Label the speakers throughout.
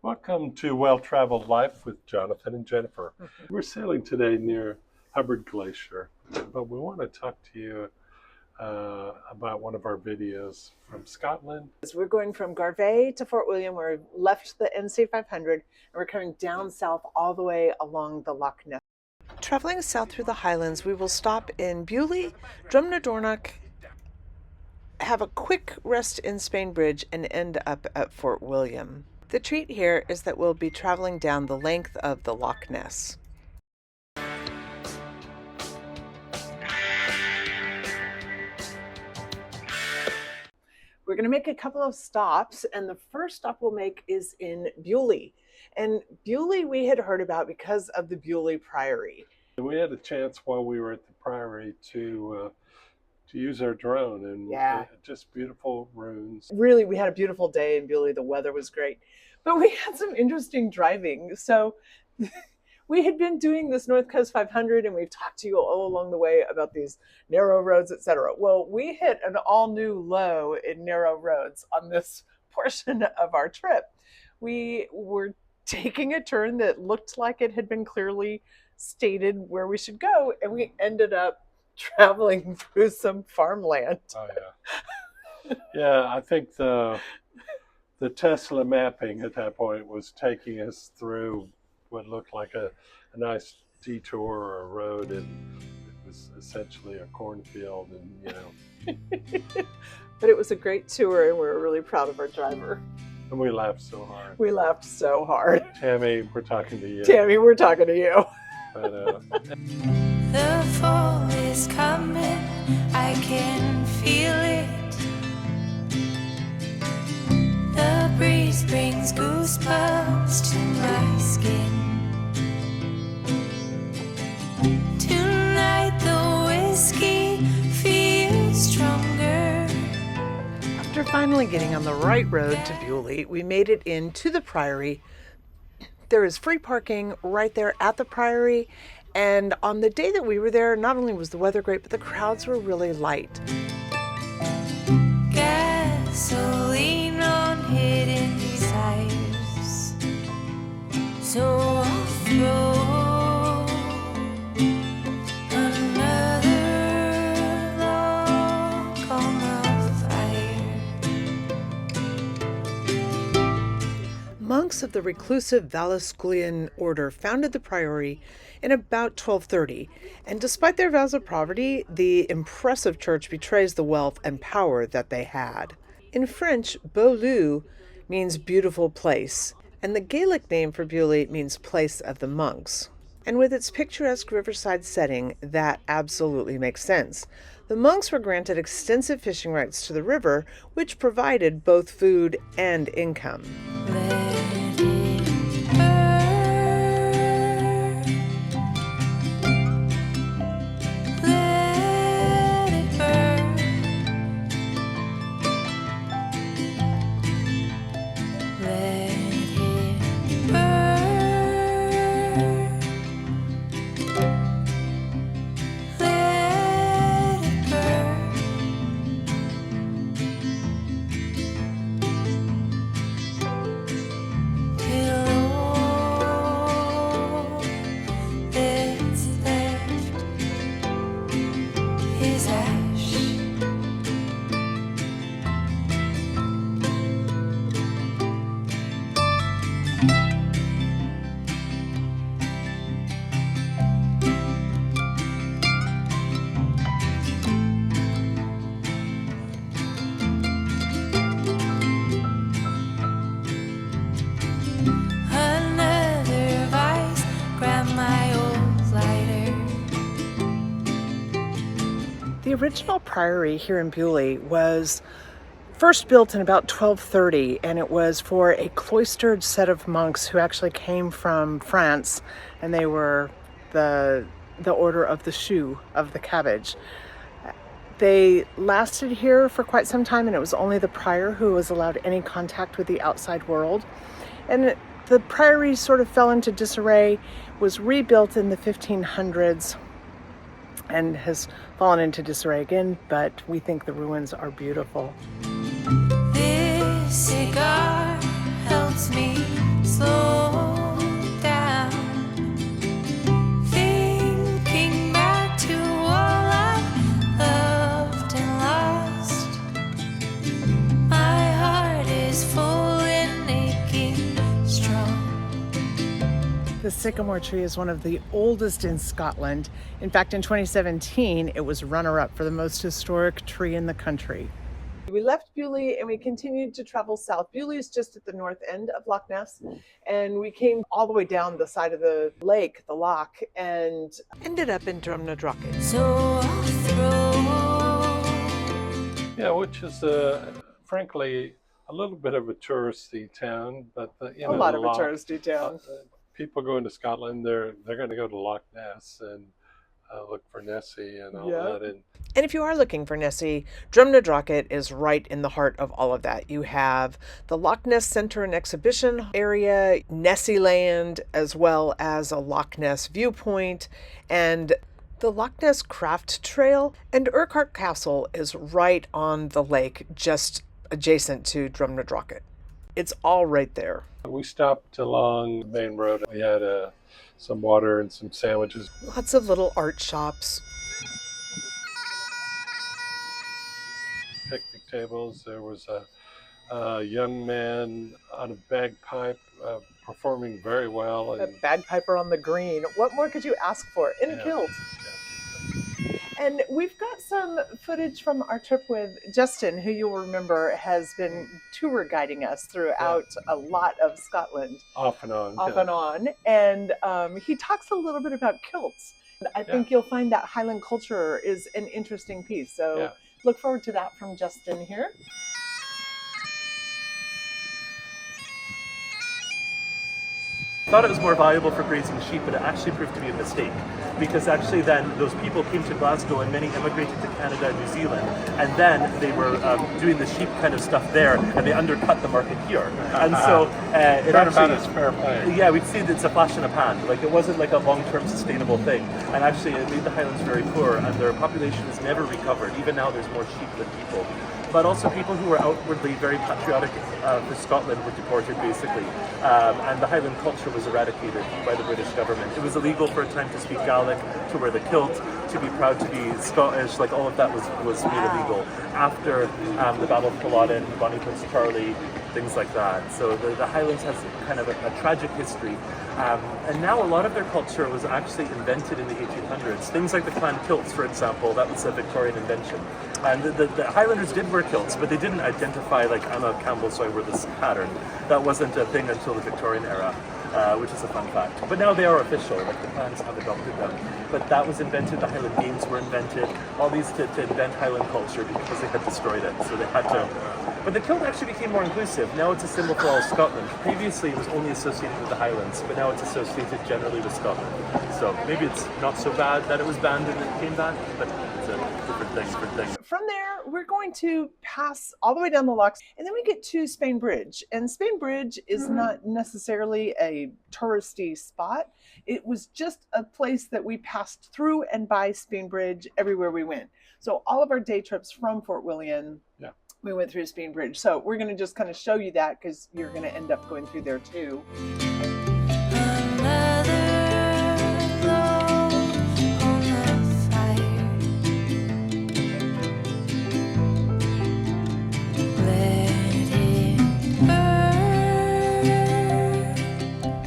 Speaker 1: Welcome to Well-Traveled Life with Jonathan and Jennifer. We're sailing today near Hubbard Glacier, but we want to talk to you about one of our videos from Scotland.
Speaker 2: We're going from Garvey to Fort William. We've left the NC 500 and we're coming down south all the way along the Loch Linnhe. Traveling south through the Highlands, we will stop in Bewley, Drumnadornoch, have a quick rest in Spain Bridge, and end up at Fort William. The treat here is that we'll be traveling down the length of the Loch Ness. We're going to make a couple of stops, and the first stop we'll make is in Bewley. And Bewley we had heard about because of the Bewley Priory.
Speaker 1: And we had a chance while we were at the Priory to use our drone, and just beautiful ruins.
Speaker 2: Really, we had a beautiful day in Bewley. The weather was great, but we had some interesting driving. So we had been doing this North Coast 500, and we've talked to you all along the way about these narrow roads, etc. Well, we hit an all-new low in narrow roads on this portion of our trip. We were taking a turn that looked like it had been clearly stated where we should go, and we ended up traveling through some farmland.
Speaker 1: Oh yeah. Yeah, I think the Tesla mapping at that point was taking us through what looked like a nice detour or a road, and it was essentially a cornfield, and
Speaker 2: But it was a great tour, and we were really proud of our driver.
Speaker 1: And we laughed so hard.
Speaker 2: We laughed so hard.
Speaker 1: Tammy, we're talking to you.
Speaker 2: Tammy, we're talking to you.
Speaker 1: But,
Speaker 3: the fall is coming, I can feel it. The breeze brings goosebumps to my skin. Tonight the whiskey feels stronger.
Speaker 2: After finally getting on the right road to Bewley, we made it into the Priory. There is free parking right there at the Priory. And on the day that we were there, not only was the weather great, but the crowds were really light.
Speaker 3: Gasoline on hidden desires. So I'll throw another log on the fire.
Speaker 2: Monks of the reclusive Valesculian order founded the Priory in about 1230, and despite their vows of poverty, the impressive church betrays the wealth and power that they had. In French, Beaulieu means beautiful place, and the Gaelic name for Bewley means place of the monks. And with its picturesque riverside setting, that absolutely makes sense. The monks were granted extensive fishing rights to the river, which provided both food and income. The original priory here in Bewley was first built in about 1230, and it was for a cloistered set of monks who actually came from France, and they were the order of the shoe of the cabbage. They lasted here for quite some time, and it was only the prior who was allowed any contact with the outside world. And the priory sort of fell into disarray, was rebuilt in the 1500s, and has fallen into disarray again, but we think the ruins are beautiful.
Speaker 3: This cigar helps me
Speaker 2: The sycamore tree is one of the oldest in Scotland. In fact, in 2017, it was runner-up for the most historic tree in the country. We left Beauly and we continued to travel south. Beauly is just at the north end of Loch Ness, and we came all the way down the side of the lake, the loch, and ended up in Drumnadrochit.
Speaker 3: So I'll throw.
Speaker 1: Yeah, which is frankly a little bit of a touristy town, but
Speaker 2: A lot of a touristy town.
Speaker 1: People going to Scotland, they're going to go to Loch Ness and look for Nessie and all that.
Speaker 2: And if you are looking for Nessie, Drumnadrochit is right in the heart of all of that. You have the Loch Ness Centre and Exhibition area, Nessie Land, as well as a Loch Ness viewpoint, and the Loch Ness Craft Trail. And Urquhart Castle is right on the lake, just adjacent to Drumnadrochit. It's all right there.
Speaker 1: We stopped along the main road. We had some water and some sandwiches.
Speaker 2: Lots of little art shops.
Speaker 1: Picnic tables. There was a young man on a bagpipe performing very well.
Speaker 2: A bagpiper on the green. What more could you ask for? In a kilt.
Speaker 1: Yeah.
Speaker 2: And we've got some footage from our trip with Justin, who you'll remember has been tour guiding us throughout a lot of Scotland.
Speaker 1: Off and on.
Speaker 2: And on. And he talks a little bit about kilts. I think you'll find that Highland culture is an interesting piece. So look forward to that from Justin here.
Speaker 4: I thought it was more valuable for grazing sheep, but it actually proved to be a mistake, because actually then those people came to Glasgow and many immigrated to Canada and New Zealand, and then they were doing the sheep kind of stuff there, and they undercut the market here. And so it actually,
Speaker 1: is fair play.
Speaker 4: yeah, we'd see that it's a flash in a pan. Like, it wasn't like a long-term sustainable thing, and actually it made the Highlands very poor, and their population has never recovered. Even now there's more sheep than people. But also people who were outwardly very patriotic for Scotland were deported, basically. And the Highland culture was eradicated by the British government. It was illegal for a time to speak Gaelic, to wear the kilt, to be proud to be Scottish. Like, all of that was made illegal after the Battle of Culloden, Bonnie Prince Charlie, things like that. So the Highlands has kind of a tragic history. And now a lot of their culture was actually invented in the 1800s. Things like the clan kilts, for example, that was a Victorian invention. And the Highlanders did wear kilts, but they didn't identify, like, I'm a Campbell, so I wear this pattern. That wasn't a thing until the Victorian era, which is a fun fact. But now they are official, like the clans have adopted them. But that was invented, the Highland Games were invented, all these to invent Highland culture because they had destroyed it, so they had to. But the kilt actually became more inclusive. Now it's a symbol for all of Scotland. Previously it was only associated with the Highlands, but now it's associated generally with Scotland. So maybe it's not so bad that it was banned and it came back, but it's a different thing.
Speaker 2: From there, we're going to pass all the way down the lochs, and then we get to Spain Bridge. And Spain Bridge is not necessarily a touristy spot. It was just a place that we passed through and by Spain Bridge everywhere we went. So all of our day trips from Fort William, we went through Spain Bridge. So we're going to just kind of show you that, because you're going to end up going through there too.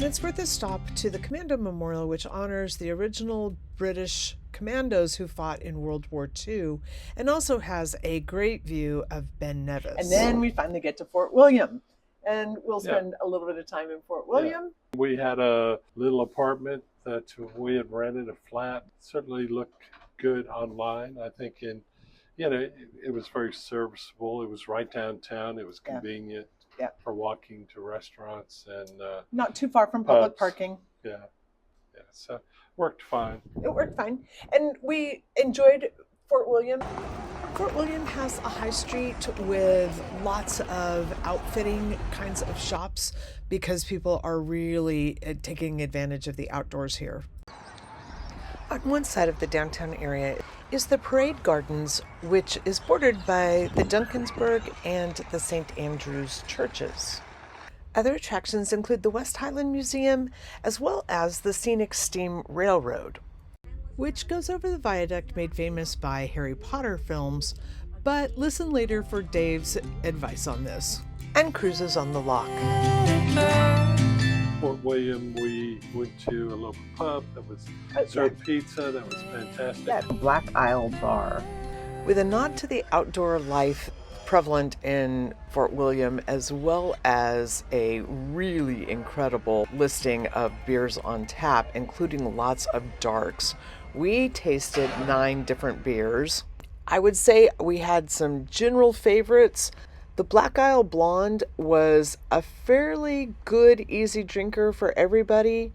Speaker 2: It's worth a stop to the Commando Memorial, which honors the original British commandos who fought in World War II, and also has a great view of Ben Nevis. And then we finally get to Fort William, and we'll spend a little bit of time in Fort William.
Speaker 1: We had a little apartment that we had rented, a flat. Certainly looked good online. I think it was very serviceable. It was right downtown. It was convenient. For walking to restaurants and
Speaker 2: not too far from public parking.
Speaker 1: So worked fine.
Speaker 2: It worked fine, and we enjoyed Fort William. Fort William has a high street with lots of outfitting kinds of shops because people are really taking advantage of the outdoors here. On one side of the downtown area is the Parade Gardens, which is bordered by the Duncansburgh and the St. Andrew's churches. Other attractions include the West Highland Museum, as well as the Scenic Steam Railroad, which goes over the viaduct made famous by Harry Potter films, but listen later for Dave's advice on this. And cruises on the loch.
Speaker 1: Fort William, we went to a local pub that was served pizza. That was fantastic.
Speaker 2: Yeah, Black Isle Bar. With a nod to the outdoor life prevalent in Fort William, as well as a really incredible listing of beers on tap, including lots of darks, we tasted 9 different beers. I would say we had some general favorites. The Black Isle Blonde was a fairly good, easy drinker for everybody.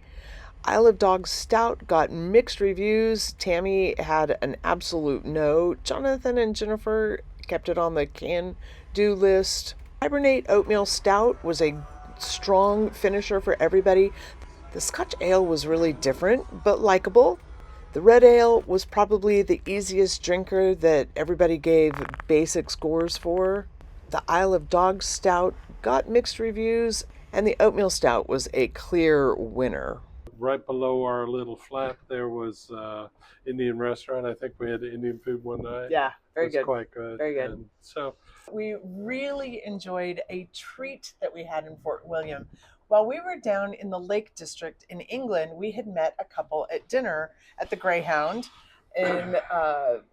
Speaker 2: Isle of Dogs Stout got mixed reviews. Tammy had an absolute no. Jonathan and Jennifer kept it on the can-do list. Hibernate Oatmeal Stout was a strong finisher for everybody. The Scotch Ale was really different, but likable. The Red Ale was probably the easiest drinker that everybody gave basic scores for. The Isle of Dogs Stout got mixed reviews, and the Oatmeal Stout was a clear winner.
Speaker 1: Right below our little flat, there was Indian restaurant. I think we had Indian food one night.
Speaker 2: Yeah, very good.
Speaker 1: Quite good.
Speaker 2: Very good.
Speaker 1: And so
Speaker 2: we really enjoyed a treat that we had in Fort William. While we were down in the Lake District in England, we had met a couple at dinner at the Greyhound in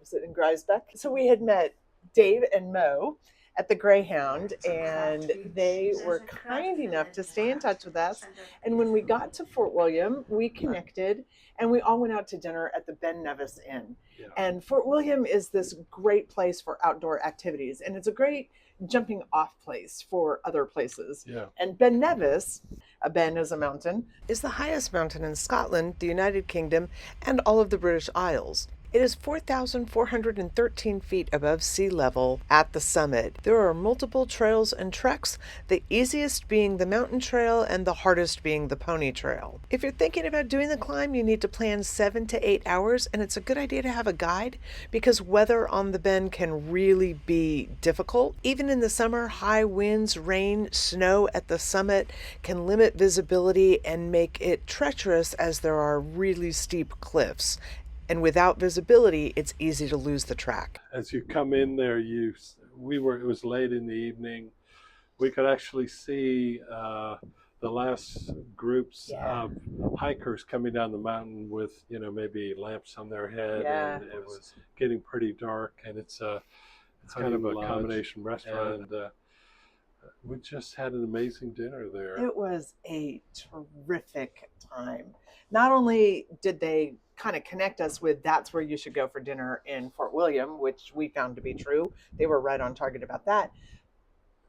Speaker 2: was it in Grisbeck? So we had met Dave and Mo at the Greyhound, and they were kind enough to stay in touch with us. And when we got to Fort William, we connected, and we all went out to dinner at the Ben Nevis Inn. Yeah. And Fort William is this great place for outdoor activities, and it's a great jumping off place for other places. Yeah. And Ben Nevis, a Ben is a mountain, is the highest mountain in Scotland, the United Kingdom, and all of the British Isles. It is 4,413 feet above sea level at the summit. There are multiple trails and treks, the easiest being the mountain trail and the hardest being the pony trail. If you're thinking about doing the climb, you need to plan 7 to 8 hours, and it's a good idea to have a guide because weather on the Ben can really be difficult. Even in the summer, high winds, rain, snow at the summit can limit visibility and make it treacherous as there are really steep cliffs. And without visibility, it's easy to lose the track.
Speaker 1: As you come in there, it was late in the evening. We could actually see the last groups of hikers coming down the mountain with, maybe lamps on their head. Yeah. And it was getting pretty dark, and it's kind of a combination restaurant. And we just had an amazing dinner there.
Speaker 2: It was a terrific time. Not only did they kind of connect us with that's where you should go for dinner in Fort William, which we found to be true. They were right on target about that.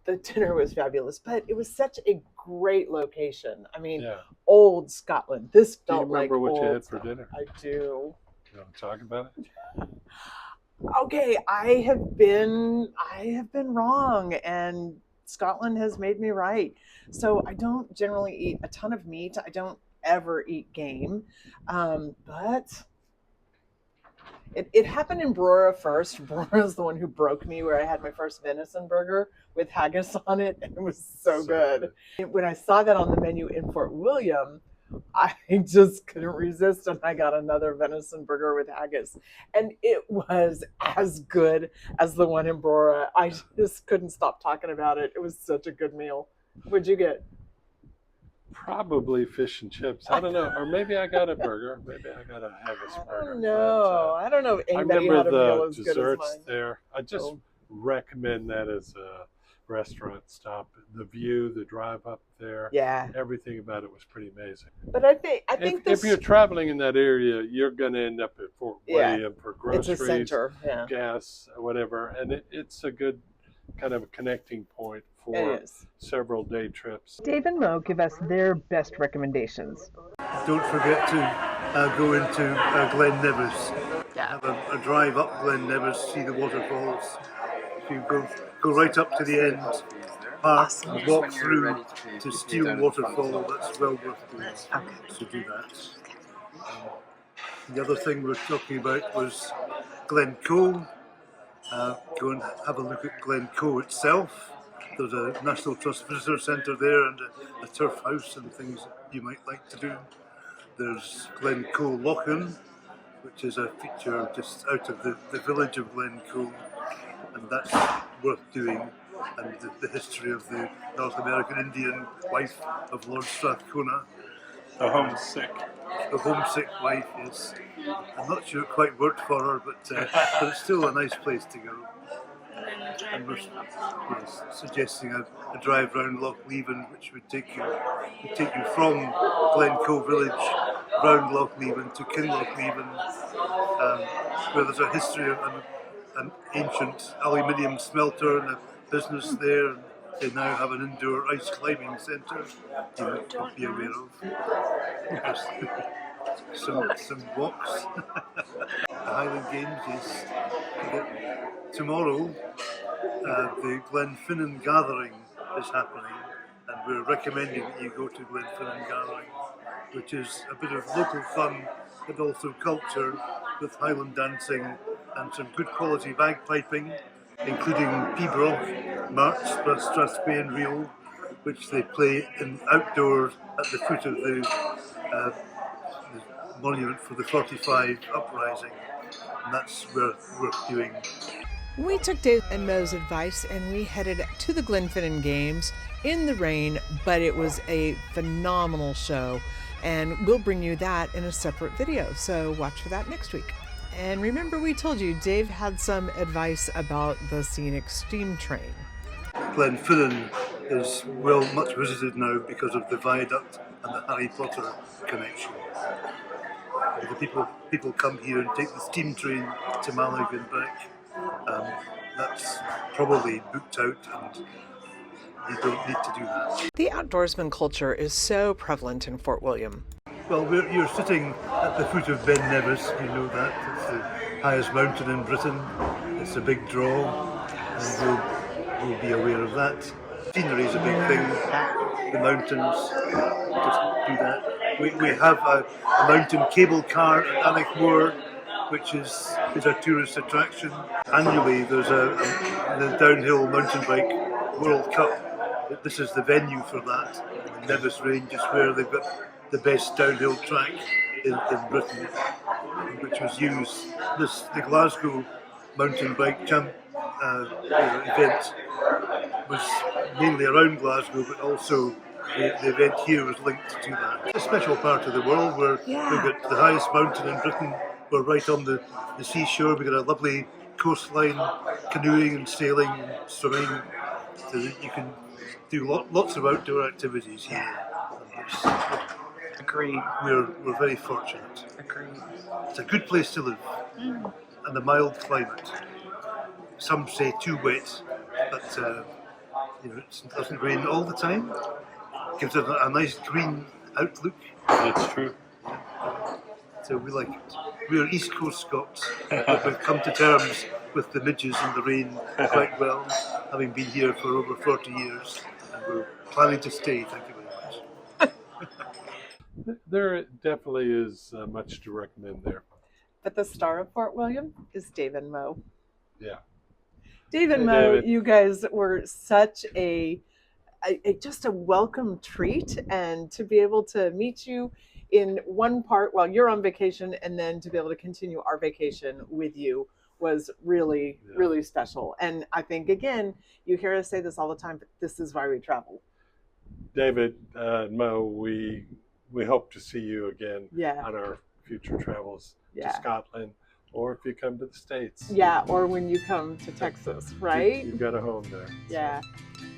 Speaker 2: The dinner was fabulous, but it was such a great location. I mean, old Scotland. This felt like old. Do you remember what you had for dinner? I do.
Speaker 1: You want to talk about it?
Speaker 2: Okay, I have been wrong, and Scotland has made me right. So I don't generally eat a ton of meat. I don't ever eat game, but it happened in Brora first. Brora is the one who broke me, where I had my first venison burger with haggis on it, and it was so good. When I saw that on the menu in Fort William, I just couldn't resist, and I got another venison burger with haggis, and it was as good as the one in Brora. I just couldn't stop talking about it. It was such a good meal. What'd you get?
Speaker 1: Probably fish and chips. I don't know. Or maybe I got a burger. Maybe I got a haggis burger.
Speaker 2: No, I don't know if anybody
Speaker 1: had a
Speaker 2: meal
Speaker 1: the
Speaker 2: as good as mine.
Speaker 1: desserts there. I just recommend that as a restaurant stop. The view, the drive up there.
Speaker 2: Yeah.
Speaker 1: Everything about it was pretty amazing.
Speaker 2: But I think
Speaker 1: if you're traveling in that area, you're going to end up at Fort William for groceries,
Speaker 2: it's a center.
Speaker 1: Gas, whatever. And it's a good kind of a connecting point for several day trips.
Speaker 2: Dave and Mo give us their best recommendations.
Speaker 5: Don't forget to go into Glen Nevis. Have a drive up Glen Nevis, see the waterfalls. If you go right up to the end, park and walk through to Steel Waterfall, that's well worth doing to do that. The other thing we were talking about was Glen Coe. Go and have a look at Glen Coe itself. There's a National Trust Visitor Centre there and a turf house and things you might like to do. There's Glen Coe Loch Linnhe, which is a feature just out of the village of Glen Coe, and that's worth doing. And the history of the North American Indian wife of Lord Strathcona.
Speaker 1: The homesick.
Speaker 5: The homesick wife, yes. I'm not sure it quite worked for her, but it's still a nice place to go. And we're suggesting a drive round Loch Linnhe, which would take you from Glen Coe village round Loch Linnhe to Loch Linnhe, where there's a history of an ancient aluminium smelter and a business there. They now have an indoor ice climbing centre you might be aware of. some walks. The Highland Games is tomorrow. The Glenfinnan gathering is happening, and we're recommending that you go to Glenfinnan gathering, which is a bit of local fun but also culture with Highland dancing and some good quality bagpiping, including Pibroch, March, Strathspey and Reel, which they play outdoors at the foot of the monument for the 45 uprising, and that's where we're doing.
Speaker 2: We took Dave and Mo's advice and we headed to the Glenfinnan Games in the rain, but it was a phenomenal show, and we'll bring you that in a separate video, so watch for that next week. And remember, we told you Dave had some advice about the scenic steam train.
Speaker 5: Glenfinnan is much visited now because of the viaduct and the Harry Potter connection. The people come here and take the steam train to Mallaig and back. That's probably booked out, and you don't need to do that.
Speaker 2: The outdoorsman culture is so prevalent in Fort William.
Speaker 5: Well, you're sitting at the foot of Ben Nevis, you know that. It's the highest mountain in Britain. It's a big draw, and we'll be aware of that. Scenery is a big thing. The mountains, just do that. We have a mountain cable car at Aonach Moor, which is a tourist attraction. Annually, there's the downhill mountain bike World Cup. This is the venue for that. The Nevis Range is where they've got the best downhill track in Britain, which was used. The Glasgow mountain bike event was mainly around Glasgow, but also the event here was linked to that. It's a special part of the world where we've got the highest mountain in Britain. We're right on the seashore. We've got a lovely coastline, canoeing and sailing and swimming, so that you can do lots of outdoor activities here.
Speaker 2: Agreed.
Speaker 5: We're very fortunate.
Speaker 2: Agreed.
Speaker 5: It's a good place to live, and a mild climate. Some say too wet, but it doesn't rain all the time. It gives it a nice green outlook.
Speaker 1: That's true.
Speaker 5: So we like it. We're East Coast Scots, but we've come to terms with the midges and the rain quite well, having been here for over 40 years, and we're planning to stay. Thank you very much.
Speaker 1: There definitely is much to recommend there.
Speaker 2: But the star of Fort William is Dave and Mo.
Speaker 1: Yeah.
Speaker 2: Dave and
Speaker 1: Hey,
Speaker 2: Mo,
Speaker 1: David.
Speaker 2: you guys were such just a welcome treat, and to be able to meet you in one part while you're on vacation, and then to be able to continue our vacation with you was really, really special. And I think, again, you hear us say this all the time, but this is why we travel.
Speaker 1: David, Mo, we hope to see you again on our future travels to Scotland, or if you come to the States.
Speaker 2: Yeah, or when you come to Texas, right?
Speaker 1: You've got a home there.
Speaker 2: Yeah.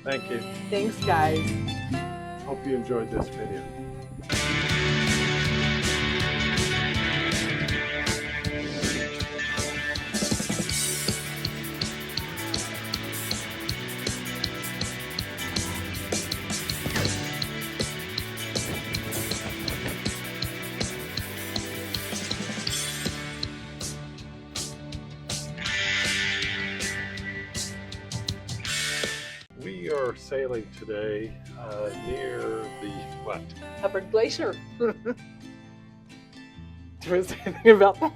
Speaker 1: Thank you.
Speaker 2: Thanks, guys.
Speaker 1: Hope you enjoyed this video. We are sailing today near the what?
Speaker 2: Hubbard Glacier. Do you want to say anything about that?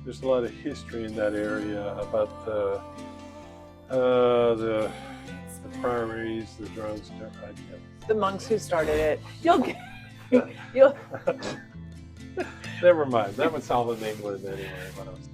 Speaker 1: There's a lot of history in that area about the priories, the drones.
Speaker 2: The monks who started it. You'll
Speaker 1: Never mind. That was all in England anyway. When I was